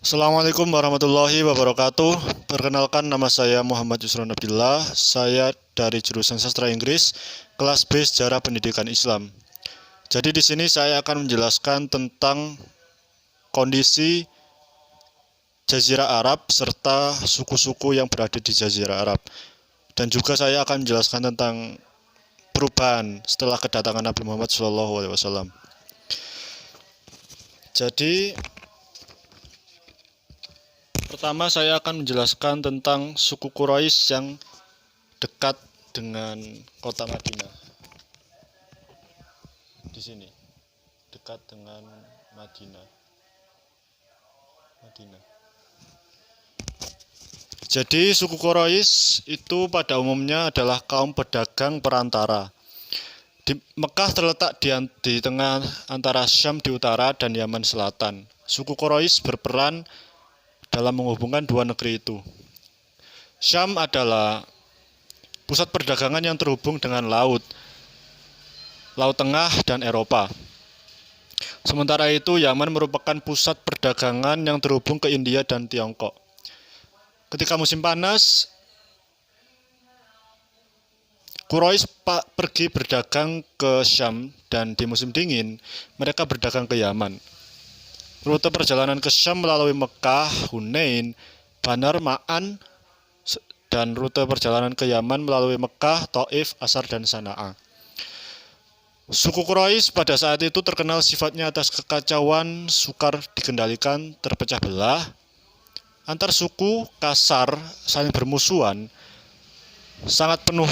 Assalamualaikum warahmatullahi wabarakatuh. Perkenalkan, nama saya Muhammad Yusron Abdillah. Saya dari jurusan Sastra Inggris, kelas B Sejarah Pendidikan Islam. Jadi di sini saya akan menjelaskan tentang kondisi Jazirah Arab serta suku-suku yang berada di Jazirah Arab. Dan juga saya akan menjelaskan tentang perubahan setelah kedatangan Nabi Muhammad SAW. Jadi pertama saya akan menjelaskan tentang suku Quraisy yang dekat dengan kota Madinah. Di sini, dekat dengan Madinah. Jadi suku Quraisy itu pada umumnya adalah kaum pedagang perantara. Di Mekah terletak di tengah antara Syam di utara dan Yaman selatan. Suku Quraisy berperan dalam menghubungkan dua negeri itu. Syam adalah pusat perdagangan yang terhubung dengan Laut Tengah dan Eropa. Sementara itu, Yaman merupakan pusat perdagangan yang terhubung ke India dan Tiongkok. Ketika musim panas, Quraisy pergi berdagang ke Syam, dan di musim dingin, mereka berdagang ke Yaman. Rute perjalanan ke Syam melalui Mekah, Hunain, Banar, Ma'an, dan rute perjalanan ke Yaman melalui Mekah, Taif, Asar, dan Sana'a. Suku Quraisy pada saat itu terkenal sifatnya atas kekacauan, sukar dikendalikan, terpecah belah. Antar suku kasar, saling bermusuhan, sangat penuh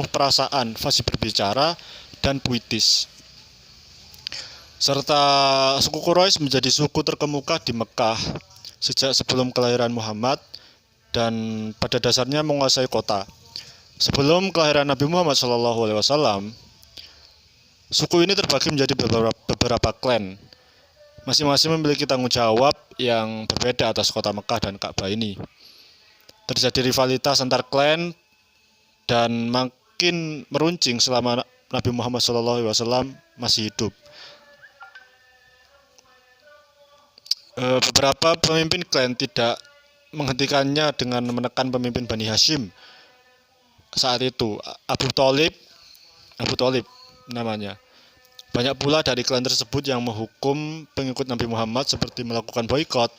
perasaan, fasih berbicara, dan puitis. Serta suku Quraisy menjadi suku terkemuka di Mekah sejak sebelum kelahiran Muhammad dan pada dasarnya menguasai kota. Sebelum kelahiran Nabi Muhammad SAW, suku ini terbagi menjadi beberapa klan. Masing-masing memiliki tanggung jawab yang berbeda atas kota Mekah dan Ka'bah ini. Terjadi rivalitas antar klan dan makin meruncing selama Nabi Muhammad SAW masih hidup. Beberapa pemimpin klan tidak menghentikannya dengan menekan pemimpin Bani Hashim saat itu, Abu Thalib namanya. Banyak pula dari klan tersebut yang menghukum pengikut Nabi Muhammad seperti melakukan boikot.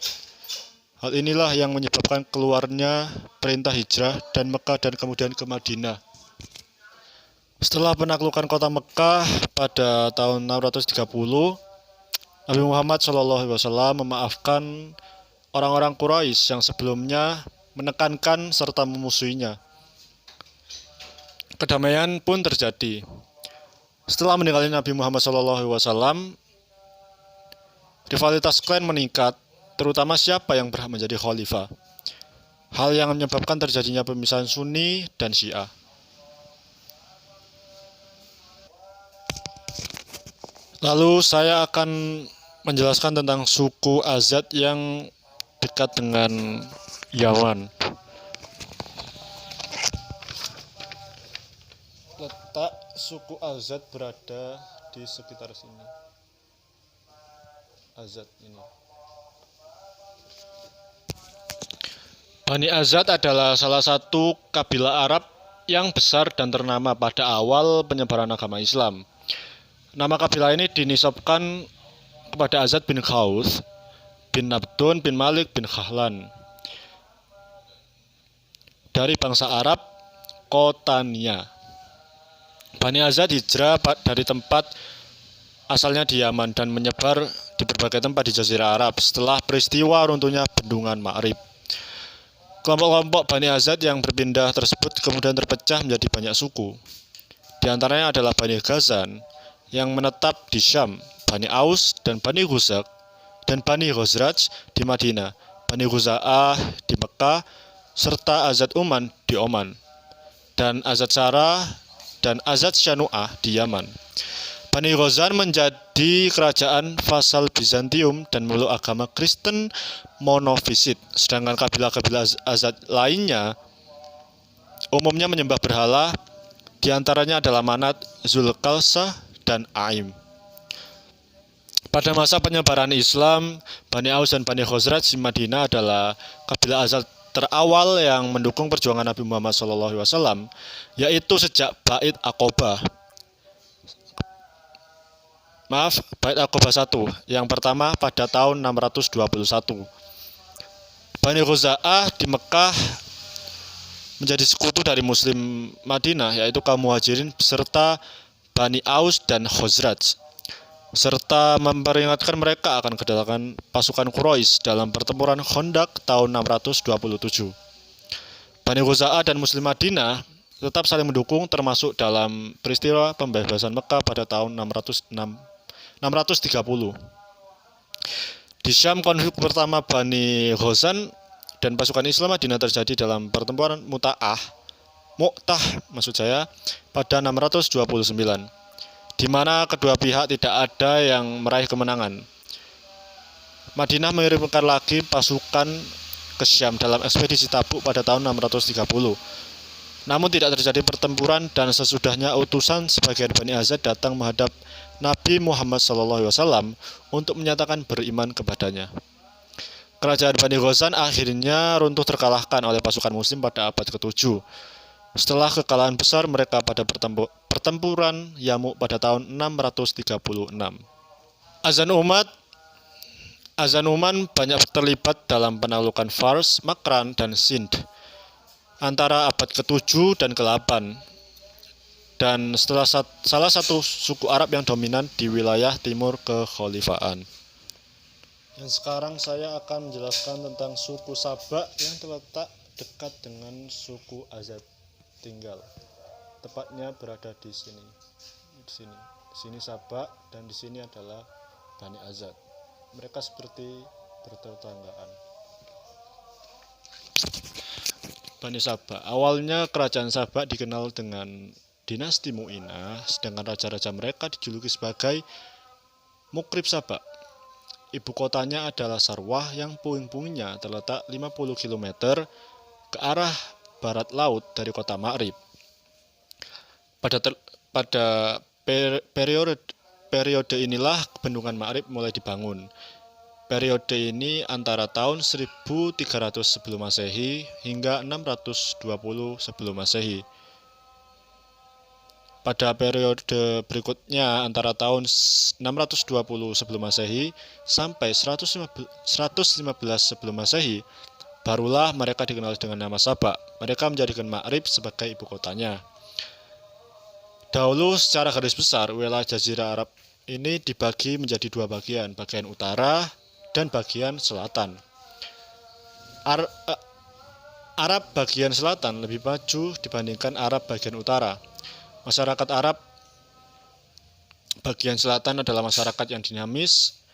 Hal inilah yang menyebabkan keluarnya perintah hijrah dan Mekah dan kemudian ke Madinah. Setelah penaklukan kota Mekah pada tahun 630, Nabi Muhammad SAW memaafkan orang-orang Quraisy yang sebelumnya menekankan serta memusuhinya. Kedamaian pun terjadi. Setelah meninggalnya Nabi Muhammad SAW, rivalitas klan meningkat, terutama siapa yang berhak menjadi khalifah. Hal yang menyebabkan terjadinya pemisahan Sunni dan Syiah. Lalu saya akan menjelaskan tentang suku Azad yang dekat dengan Yaman. Letak suku Azad berada di sekitar sini. Azad ini. Bani Azad adalah salah satu kabilah Arab yang besar dan ternama pada awal penyebaran agama Islam. Nama kabilah ini dinisabkan kepada Azad bin Khaus bin Nabdun bin Malik bin Khahlan dari bangsa Arab Qotania. Bani Azad hijrah dari tempat asalnya di Yaman dan menyebar di berbagai tempat di Jazirah Arab setelah peristiwa runtuhnya bendungan Ma'rib. Kelompok-kelompok Bani Azad yang berpindah tersebut kemudian terpecah menjadi banyak suku. Di antaranya adalah Bani Ghazan yang menetap di Syam, Bani Aus dan Bani Ghuzak, dan Bani Khazraj di Madinah, Bani Khuza'ah di Mekah, serta Azad Uman di Oman, dan Azad Sarah dan Azad Syanu'ah di Yaman. Bani Ghazan menjadi kerajaan vasal Bizantium dan memeluk agama Kristen monofisit, sedangkan kabilah-kabilah Azad lainnya umumnya menyembah berhala, di antaranya adalah Manat, Zulkalsah, dan Aim. Pada masa penyebaran Islam, Bani Aus dan Bani Khazraj di Madinah adalah kabilah asal terawal yang mendukung perjuangan Nabi Muhammad SAW, yaitu sejak Bait Aqobah. Bait Aqobah 1, yang pertama pada tahun 621. Bani Khuza'ah di Mekah menjadi sekutu dari Muslim Madinah, yaitu kaum Muhajirin beserta Bani Aus dan Khazraj, serta memperingatkan mereka akan kedatangan pasukan Quraisy dalam pertempuran Khandaq tahun 627. Bani Khuza'ah dan Muslim Madinah tetap saling mendukung, termasuk dalam peristiwa pembebasan Mekah pada tahun 630. Di Syam, konflik pertama Bani Ghazan dan pasukan Islam Madinah terjadi dalam pertempuran Mu'tah pada 629. Di mana kedua pihak tidak ada yang meraih kemenangan. Madinah mengirimkan lagi pasukan ke Syam dalam ekspedisi Tabuk pada tahun 630. Namun tidak terjadi pertempuran, dan sesudahnya utusan sebagian Bani Azad datang menghadap Nabi Muhammad SAW untuk menyatakan beriman kepadanya. Kerajaan Bani Ghazan akhirnya runtuh terkalahkan oleh pasukan Muslim pada abad ke-7. Setelah kekalahan besar mereka pada pertempuran Yamuk pada tahun 636. Azan Uman banyak terlibat dalam penaklukan Fars, Makran, dan Sindh antara abad ke-7 dan ke-8, dan setelah salah satu suku Arab yang dominan di wilayah timur kekhalifahan. Dan sekarang saya akan menjelaskan tentang suku Sabak yang terletak dekat dengan suku Azad tinggal. Tepatnya berada di sini. Di sini Sabak, dan di sini adalah Bani Azad. Mereka seperti bertetanggaan. Bani Sabak. Awalnya kerajaan Sabak dikenal dengan dinasti Mu'inah, sedangkan raja-raja mereka dijuluki sebagai Mukrib Sabak. Ibu kotanya adalah Sarwah yang puing-puingnya terletak 50 km ke arah barat laut dari kota Ma'rib. Pada periode inilah bendungan Ma'rib mulai dibangun. Periode ini antara tahun 1300 sebelum Masehi hingga 620 sebelum Masehi. Pada periode berikutnya antara tahun 620 sebelum Masehi sampai 115 sebelum Masehi, barulah mereka dikenal dengan nama Sabak. Mereka menjadikan Ma'rib sebagai ibu kotanya. Dahulu secara garis besar, wilayah Jazirah Arab ini dibagi menjadi dua bagian, bagian utara dan bagian selatan. Arab bagian selatan lebih maju dibandingkan Arab bagian utara. Masyarakat Arab bagian selatan adalah masyarakat yang dinamis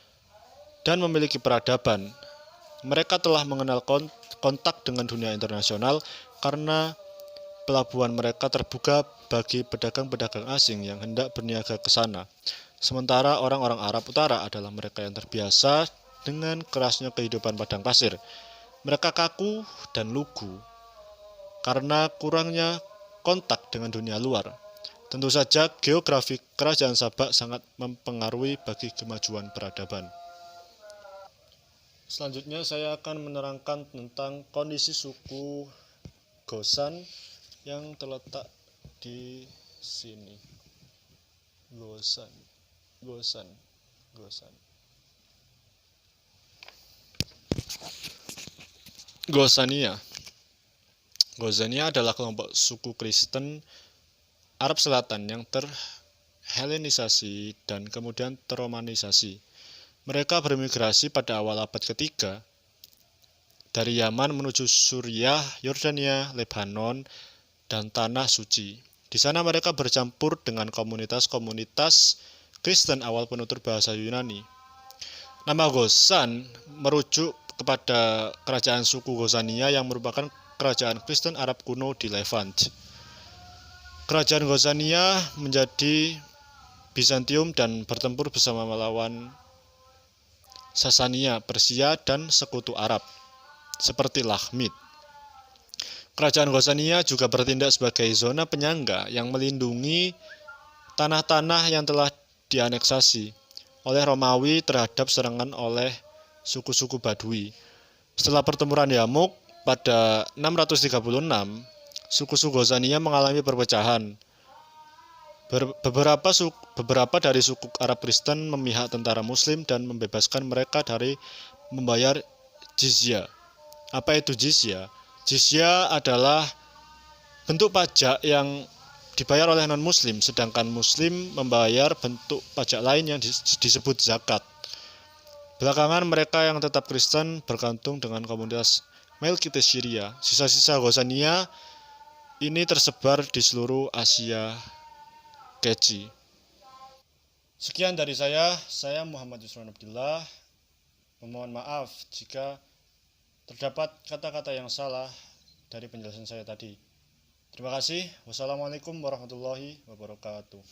dan memiliki peradaban. Mereka telah mengenal kontak dengan dunia internasional karena pelabuhan mereka terbuka bagi pedagang-pedagang asing yang hendak berniaga ke sana. Sementara orang-orang Arab Utara adalah mereka yang terbiasa dengan kerasnya kehidupan padang pasir. Mereka kaku dan lugu karena kurangnya kontak dengan dunia luar. Tentu saja geografi kerajaan Sabak sangat mempengaruhi bagi kemajuan peradaban. Selanjutnya saya akan menerangkan tentang kondisi suku Ghazan yang terletak di sini. Ghazan. Ghazania adalah kelompok suku Kristen Arab Selatan yang terhelenisasi dan kemudian terromanisasi. Mereka bermigrasi pada awal abad ketiga dari Yaman menuju Suriah, Yordania, Lebanon, dan Tanah Suci. Di sana mereka bercampur dengan komunitas-komunitas Kristen awal penutur bahasa Yunani. Nama Ghazan merujuk kepada kerajaan suku Ghazania yang merupakan kerajaan Kristen Arab kuno di Levant. Kerajaan Ghazania menjadi Bizantium dan bertempur bersama melawan Sasania, Persia, dan sekutu Arab seperti Lakhmid. Kerajaan Ghazania juga bertindak sebagai zona penyangga yang melindungi tanah-tanah yang telah dianeksasi. oleh Romawi terhadap serangan oleh suku-suku Badui. Setelah pertempuran Yarmouk pada 636, suku-suku Ghazaniyah mengalami perpecahan. Beberapa dari suku Arab Kristen memihak tentara Muslim dan membebaskan mereka dari membayar jizya. Apa itu jizya? Jizya adalah bentuk pajak yang dibayar oleh non-Muslim, sedangkan Muslim membayar bentuk pajak lain yang disebut zakat. Belakangan mereka yang tetap Kristen bergantung dengan komunitas Melkite Syria. Sisa-sisa Ghazaniyah ini tersebar di seluruh Asia Keci. Sekian dari saya Muhammad Yusran Abdullah. Memohon maaf jika terdapat kata-kata yang salah dari penjelasan saya tadi. Terima kasih. Wassalamualaikum warahmatullahi wabarakatuh.